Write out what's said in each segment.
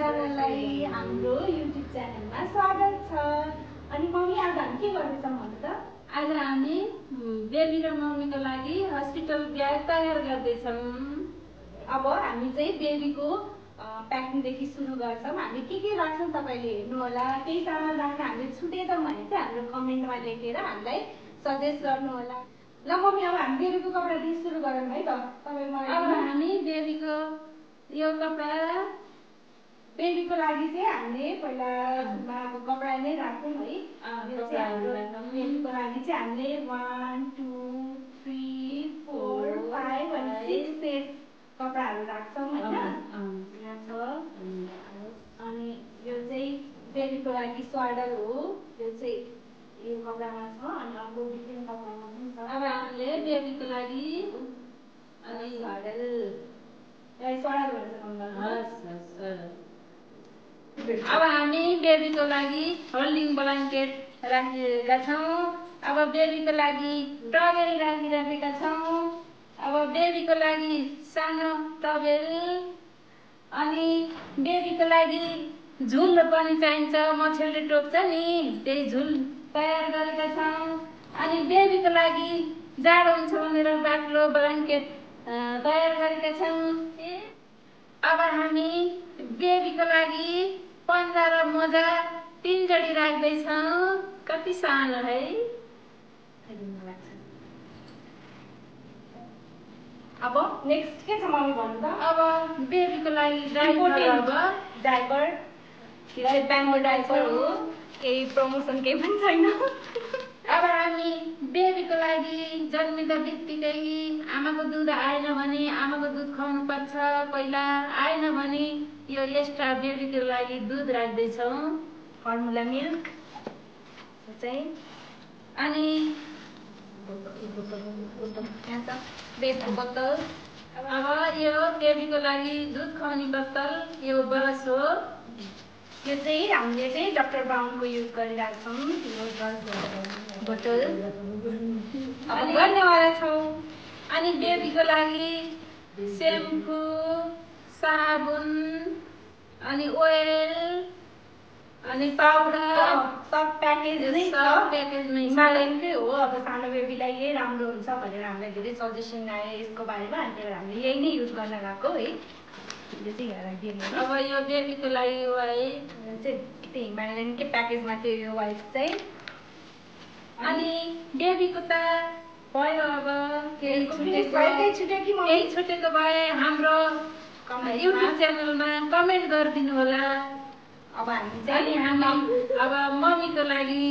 सबैजनालाई हाम्रो युट्युब च्यानलमा स्वागत छ। अनि मम्मी आज हामी के गर्दैछौँ भन्नु त? आज हामी बेबी र मम्मीको लागि हस्पिटल ब्याग तयार गर्दैछौँ। अब हामी चाहिँ बेबीको प्याकिङदेखि सुरु गर्छौँ। हामी के राख्छौँ तपाईँले हेर्नु होला। केही सामान राख्न हामीले छुटेछौँ भने चाहिँ हाम्रो कमेन्टमा लेखेर हामीलाई सजेस्ट गर्नु होला। ल मम्मी अब हामी बेबीको कपडादेखि सुरु गरौँ है त। अब हामी बेबीको यो कपडा बेबीको लागि चाहिँ हामीले पहिला अब कपडा नै राख्छौँ है। बेबीको लागि चाहिँ हामीले 1 2 3 4 5 अनि 6 सेट कपडाहरू राख्छौँ होइन। अनि यो चाहिँ बेबीको लागि स्वाडल हो। यो चाहिँ यो कपडामा छ अनि अर्को डिफ्रेन्ट कपडामा पनि छ। अब हामीले बेबीको लागि अनि स्वाडल अब हामी बेबीको लागि होल्डिङ ब्ल्याङ्केट राखिरहेका छौँ। अब बेबीको लागि टवेल राखिराखेका छौँ। अब बेबीको लागि सानो टवेल अनि बेबीको लागि झुल पनि चाहिन्छ। मच्छरले टोक्छ नि, त्यही झुल तयार गरेका छौँ। अनि बेबीको लागि जाडो हुन्छ भनेर बाक्लो ब्ल्याङ्केट तयार गरेका छौँ। अब हामी बेबीको लागि पन्जा र मोजा 3 जोडी राख्दैछौँ। कति सानो है। अब नेक्स्ट के छ मम्मी भन्नु त? अब बेबीको लागि डाइपर प्याम्पर डाइपर हो। केही प्रमोसन केही पनि छैन। अब हामी बेबीको लागि जन्मिँदा बित्तिकै आमाको दुध आएन भने आमाको दुध खुवाउनु पर्छ। पहिला आएन भने यो एक्स्ट्रा बेबीको लागि दुध राख्दैछौँ, फर्मुला मिल्क चाहिँ। अनि बेबीको बोतल। अब यो बेबीको लागि दुध खुवाउने बोतल, यो ब्रस हो। यो चाहिँ हामीले चाहिँ डक्टर ब्राउनको युज गरिरहेको छौँ। यो बोतल अब गर्नेवाला छौँ। अनि बेबीको लागि सेम्पू, साबुन अनि ओइल अनि पाउडर सब प्याकेज नै छ। प्याकेजमै हिमालयनकै हो। अब सानो बेबीलाई यही राम्रो हुन्छ भनेर हामीलाई धेरै सजेसन आयो यसको बारेमा। अनि त्यही भएर हामीले यही नै युज गर्न गएको है। यो चाहिँ यहाँ राखिदिनु। अब यो बेबीको लागि वाइप चाहिँ त्यही हिमालयनकै प्याकेजमा थियो यो वाइप चाहिँ। अनि बेबीको त भयो। अब केही छुटेको भए हाम्रो युट्युब च्यानलमा कमेन्ट गरिदिनु होला। अब हामी चाहिँ अब मम्मीको लागि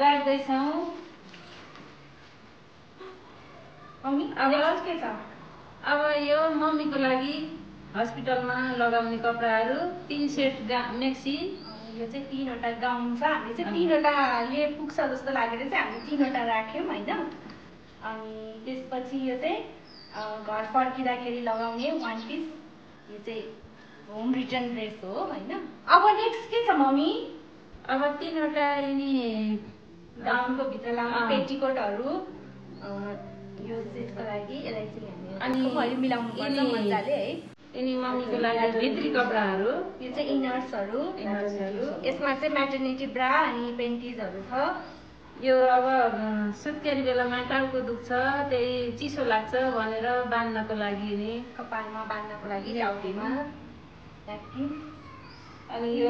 राख्दैछौँ। अब के छ? अब यो मम्मीको लागि हस्पिटलमा लगाउने कपडाहरू 3 सेट मेक्सी। यो चाहिँ 3वटा गाउन छ। हामीले चाहिँ 3वटाले पुग्छ जस्तो लागेर चाहिँ हामीले 3वटा राख्यौँ होइन। अनि त्यसपछि यो चाहिँ घर फर्किँदाखेरि लगाउने 1 पिस। यो चाहिँ होम रिटर्न ड्रेस हो होइन। अब नेक्स्ट के छ मम्मी? अब 3वटा यिनी गाउनको भित्र लगाउने पेटिकोटहरू। यो सेटको लागि यसलाई चाहिँ हामी मिलाउनु पर्छ मजाले है। यिनी मम्मीको लागि भित्री कपडाहरू। यो चाहिँ इनर्सहरू। यसमा चाहिँ म्याटर्निटी ब्रा अनि पेन्टिजहरू छ। यो अब सुत्केरी बेलामा टाउको दुख्छ, त्यही चिसो लाग्छ भनेर बाँध्नको लागि नि, कपालमा बाँध्नको लागि टाउकोमा। अनि यो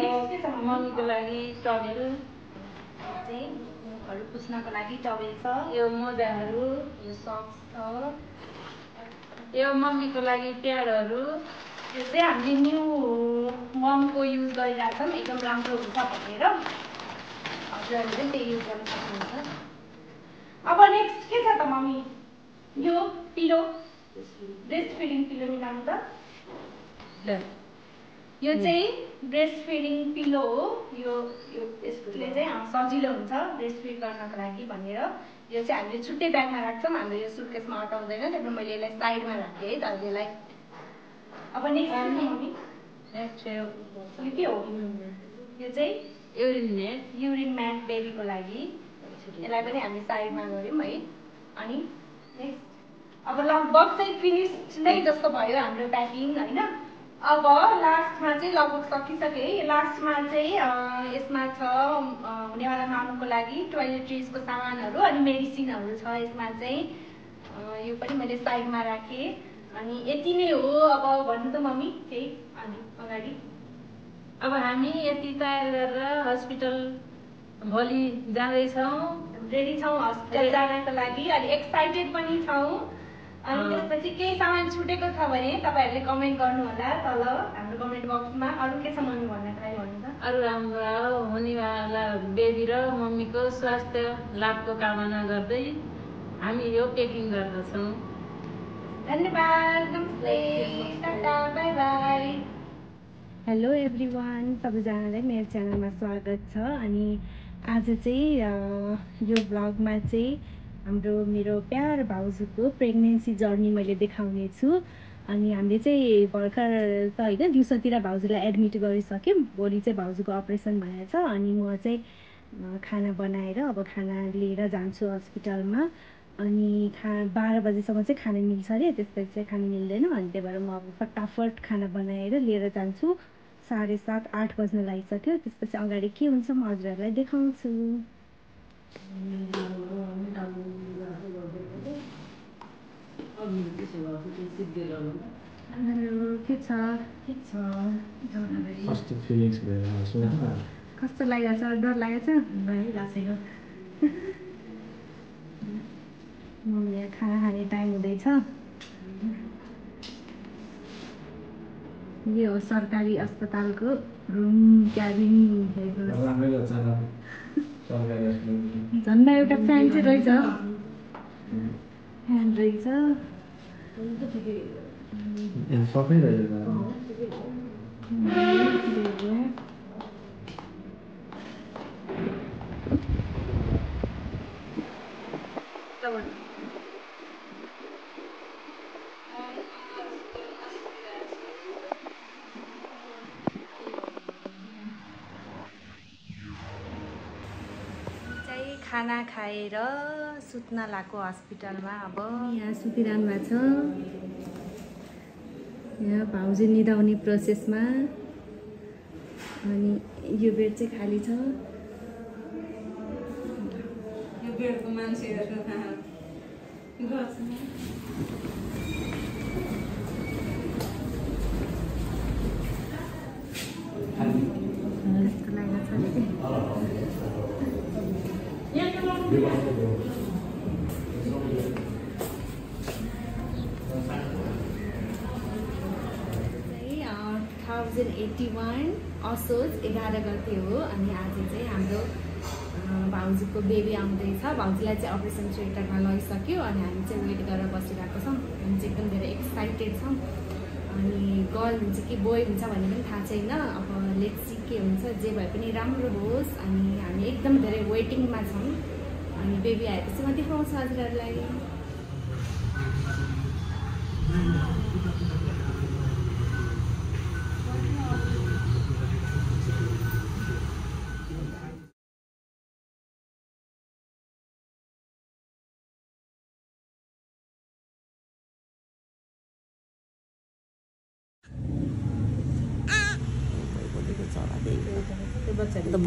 मम्मीको लागि टवेल चाहिँ मुखहरू पुस्नको लागि टवेल छ। यो मोजाहरू, यो सक्स छ। यो मम्मीको लागि प्याडहरू। यो चाहिँ हामीले न्यू ममको युज गरिरहेछौँ, एकदम राम्रो हुन्छ भनेर। हजुरहरूले पनि त्यही युज गर्न सक्नुहुन्छ। अब नेक्स्ट के छ त मम्मी? यो पिलो, ब्रेस्ट फिडिङ पिलो मिलाउनु त। यो चाहिँ ब्रेस्ट फिडिङ पिलो हो। यसले चाहिँ सजिलो हुन्छ ब्रेस्ट फिड गर्नको लागि भनेर। यो चाहिँ हामीले छुट्टै ब्यागमा राख्छौँ। हाम्रो यो सुटकेसमा अटाउँदैन, त्यही भएर मैले यसलाई साइडमा राखेँ है त यसलाई। अब नेक्स्ट यो के हो? यो चाहिँ युरिन म्याट बेबीको लागि। यसलाई पनि हामी साइडमा गऱ्यौँ है। अनि नेक्स्ट अब लगभग चाहिँ फिनिस नै जस्तो भयो हाम्रो प्याकिङ होइन। अब लास्टमा चाहिँ लगभग सकिसक्यो है। लास्टमा चाहिँ यसमा छ हुनेवाला मामुको लागि टोइलेट्रिजको सामानहरू अनि मेडिसिनहरू छ यसमा चाहिँ। यो पनि मैले साइडमा राखेँ अनि यति नै हो। अब भन्नु त मम्मी केही अनि अगाडि। अब हामी यति तयार गरेर हस्पिटल भोलि जाँदैछौँ। रेडी छौँ हस्पिटल जानको लागि अनि एक्साइटेड पनि छौँ। अनि त्यसपछि केही सामान छुटेको छ भने तपाईँहरूले कमेन्ट गर्नुहोला तल हाम्रो कमेन्ट बक्समा। अरू के छ मम्मी भन्न ट्राई गर्नु त? अरू हाम्रो हुनेवाला बेबी र मम्मीको स्वास्थ्य लाभको कामना गर्दै हामी यो पेकिङ गर्दछौँ। धन्यवाद। नमस्ते, Tata, by by. Hello everyone, सबैजनालाई मेरो च्यानलमा स्वागत छ। अनि आज चाहिँ यो भ्लगमा चाहिँ हाम्रो मेरो प्यारो भाउजूको प्रेग्नेन्सी जर्नी मैले देखाउने छु। अनि हामीले चाहिँ भर्खर त होइन दिउँसोतिर भाउजूलाई एडमिट गरिसक्यौँ। भोलि चाहिँ भाउजूको अपरेसन भनेको छ। अनि म चाहिँ खाना बनाएर अब खाना लिएर जान्छु हस्पिटलमा। अनि 12 बजीसम्म चाहिँ खाना मिल्छ अरे, त्यसपछि चाहिँ खाना मिल्दैन। अनि त्यही भएर म अब फटाफट खाना बनाएर लिएर जान्छु। 7:30 8 बज्न लागिसक्यो। त्यसपछि अगाडि के हुन्छ म हजुरहरूलाई देखाउँछु। हेलो, के छ? कस्तो लागेको छ? डर लागेको छ? मम्मीले खाना खाने टाइम हुँदैछ। यो हो सरकारी अस्पतालको रुम क्याबिन। झन्डा एउटा फ्यान चाहिँ रहेछ, फ्यान रहेछ। सबै रहेछ। खाना खाएर सुत्न लाग्यो हस्पिटलमा। अब यहाँ सुतिरहनु भएको छ। यहाँ भाउजू निदाउने प्रोसेसमा। अनि यो बेड चाहिँ खाली छ। यो बेडको मान्छेहरू चाहिँ 2081 असोज 11 गते हो। अनि आज चाहिँ हाम्रो भाउजूको बेबी आउँदैछ। भाउजूलाई चाहिँ अपरेसन थिएटरमा लगिसक्यो। अनि हामी चाहिँ वेट गरेर बसिरहेको छौँ। हामी चाहिँ एकदम धेरै एक्साइटेड छौँ। अनि गर्ल हुन्छ कि बोय हुन्छ भन्ने पनि थाहा छैन। अब लेट्स सी के हुन्छ, जे भए पनि राम्रो होस्। अनि हामी एकदम धेरै वेटिङमा छौँ। अनि बेबी आएपछि म देखाउँछु हजुरहरूलाई।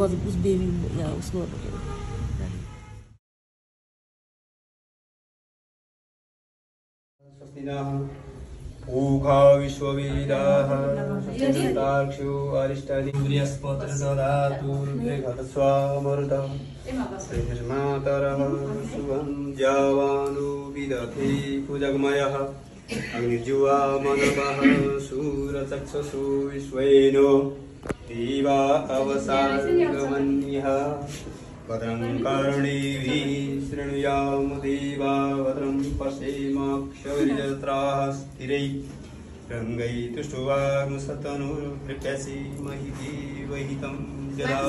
उस बेबी या उसको ऊखा विश्ववेदाः चन्द्राक्षो अरिष्टादिन्द्रियस्पत्रदधातुर्भृघटस्वामरुतः श्रीर्मातरः शुभं जावानो विदधे कुजगमयः अग्निर्जुवा मनवः सूरचक्षुषु विश्वेनो देवा अवसागमन्यः भद्रं कर्णेभिः शृणुयाम देवा भद्रं पश्येमाक्षभिर्यजत्राः स्थिरैः रङ्गैः तुष्टुवाग्मुसतनुर्भृत्यसि महिति वहितं शरदो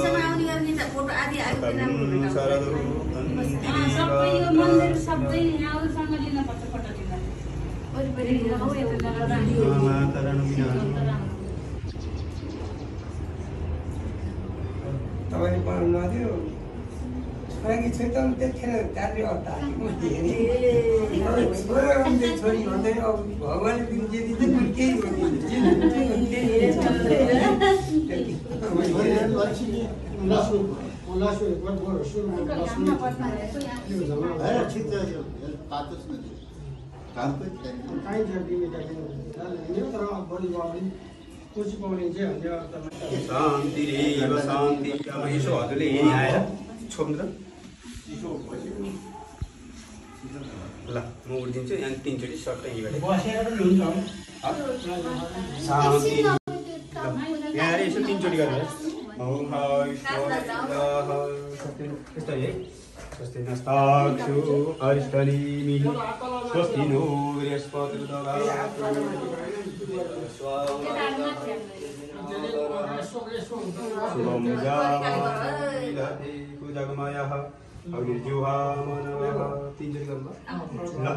तपाईँले पढ्नु नदियो छोराकी छोरी त त्यतिखेर जाने अवस्था छोरी भन्दै अब भगवान्ले दिन जे दिन्छ केही शान्तिरेव शान्ति। अब यसो हजुरले यहीँ आएर छोप्नु त। ल म उठिदिन्छु यहाँ 3 चोटि सट्टै यहीँबाट शान्ति। यहाँ आएर यसो 3 चोटि गर्नु ओम हाय यस्तो है स्वस्ति नस्ताक्षु अरिष्टनेमि स्वस्ति नो बृहस्पतिर्दधातु शुभं जामाति पूजागमयः अग्निजुहामनवः 3 चोटि गर्नु ल।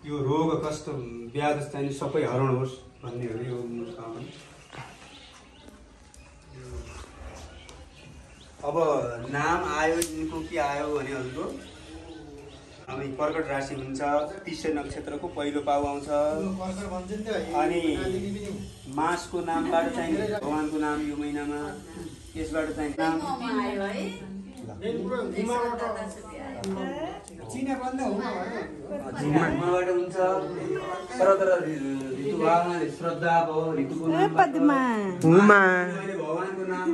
यो रोग कष्ट व्याध चाहिँ सबै हराउनुहोस् भन्ने हो यो कामना। अब नाम आयो यिनको के आयो भने हजुरको अब कर्कट राशि हुन्छ 30 नक्षत्रको पहिलो पाउ आउँछ अनि मासको नामबाट चाहिँ भगवानको नाम यो महिनामा यसबाट चाहिँ नाम आयो है जिनाबाट हुन्छ तर ऋतुभावमा श्रद्धा भयो ऋतुको नाम भगवानको नाम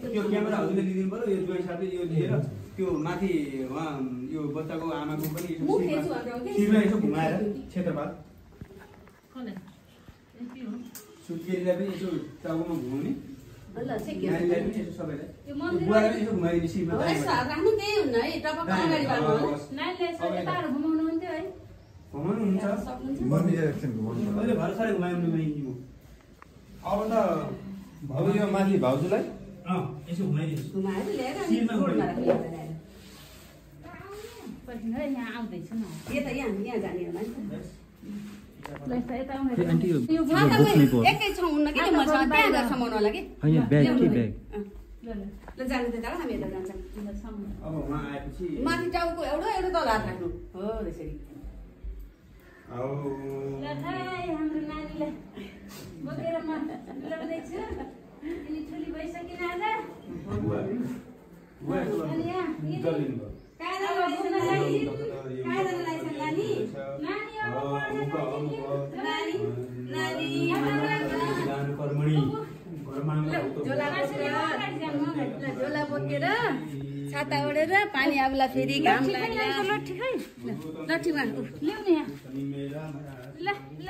त्यो क्यामेरा हजुरले लिदिनु पर्यो यो दुई साथै यो लिएर त्यो माथि उहाँ यो बच्चाको आमाको पनि शिरलाई यसो घुमाएर क्षेत्रपात सुत्केरीलाई पनि यसो टाउकोमा घुमाउने नानीलाई पनि यसो सबैलाई बुवालाई पनि यसो घुमाइदिने शिरमा घुमाउनुहुन्छ भरोसाले घुमाउनु अब त अब यो माथि भाउजूलाई यसो घुमाइदिनुहोस् माथि टाउको एउटा एउटा तल हात राख्नु हो त्यसरी हाम्रो नानीलाई बोकेर ल्याउँदैछु अनि ठुली भइसकिन आज झोला बोकेर छाता ओढेर पानी आउला फेरि घाम लाग्ला लट्ठी खै लट्ठीमा ल्याउनु यहाँ ल ल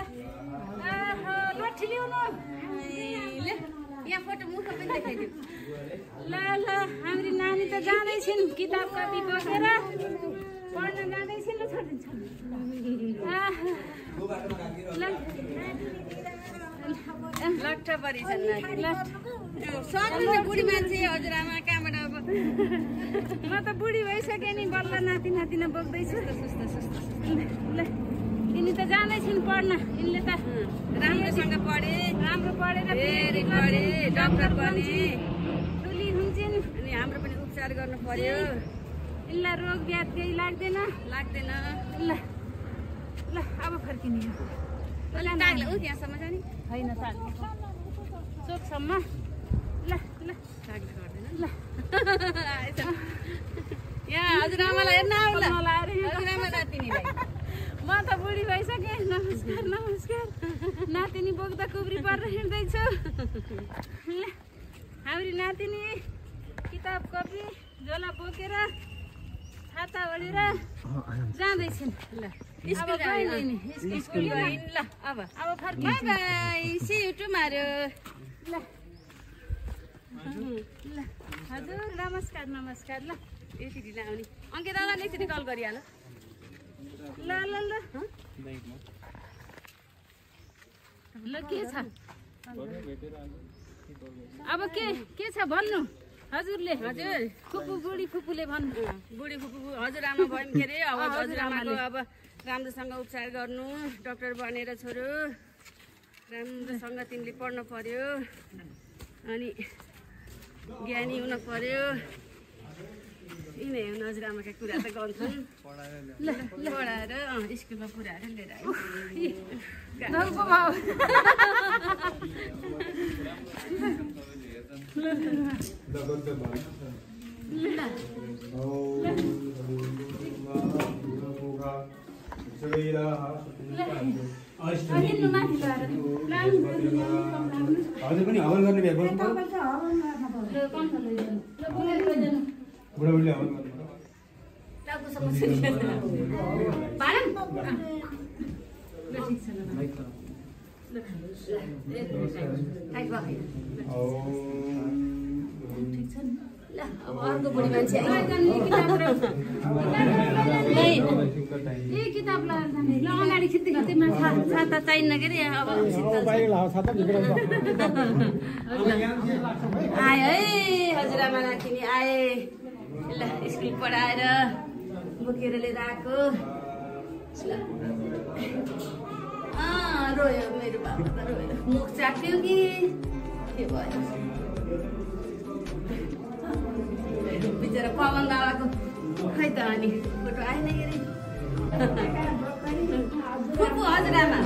लट्ठी ल्याउनु यहाँ फोटो मुख पनि देखाइदियो ल ल हाम्रो नानी त जाँदैछिन् किताब कपी बोकेर पढ्न जाँदैछिन् ल छोडिदिन्छ लट्ठ परिछन् सक्नु बुढी मान्छे हजुरआमा कहाँबाट अब म त बुढी भइसकेँ नि बल्ल नाति नातिना बोक्दैछु ल यिनी त जाँदैछिन् पढ्न यिनले त राम्रोसँग पढे राम्रो पढेर फेरि पढे डाक्टर बने ठुली हुन्छन् अनि हाम्रो पनि उपचार गर्नु पर्यो यिनलाई रोग व्याध केही लाग्दैन ल ल अब फर्किने ताग्ला ऊ त्यहाँसम्म जाने होइन साग चोकसम्म ल ल ल यहाँ हजुरआमालाई हेर्न आउला हजुरआमा नातिनीलाई म त बुढी भइसकेँ नमस्कार नमस्कार नातिनी बोक्दा कुब्री परेर हिँड्दैछु ल हाम्री नातिनी किताब कपी झोला बोकेर छाता ओढेर जाँदैछिन् ल स्कुल गइन् ल अब फर्किन्छ bye bye see you tomorrow ल ल हजुर नमस्कार नमस्कार ल यति ढिलो आउने अङ्कित दादाले एकचोटि कल गरिहाल ल ल ल ल के छ अब के छ भन्नु हजुरले हजुर फुपू बुढी फुपूले भन्नु बुढी फुपू हजुरआमा भयो के अरे अब हजुरआमाको अब राम्रोसँग उपचार गर्नु डाक्टर बनेर छोरो राम्रोसँग तिमीले पढ्नु पर्यो अनि ज्ञानी हुन पर्यो यिनै हो नजरामाका कुरा त गर्छन् पढाएर स्कुलमा पुऱ्याएर लिएर आयो हजुर पनि हवन गर्ने भए बुढाबुढीले हवन गर्नु अब अर्को बुढी मान्छे किताब अगाडि खिच्दै खिच्दैमा छाता चाहिन्न के अरे अब आयो है हजुरआमा नातिनी आए ल स्कुल पढाएर बोकेर लिएर आएको रोयो मेरो बाबा त रोयो मुख चाट्यो कि के भयो बिचरा पवन बाबाको खै त अनि फोटो आएन के अरे फुपू हजुरआमा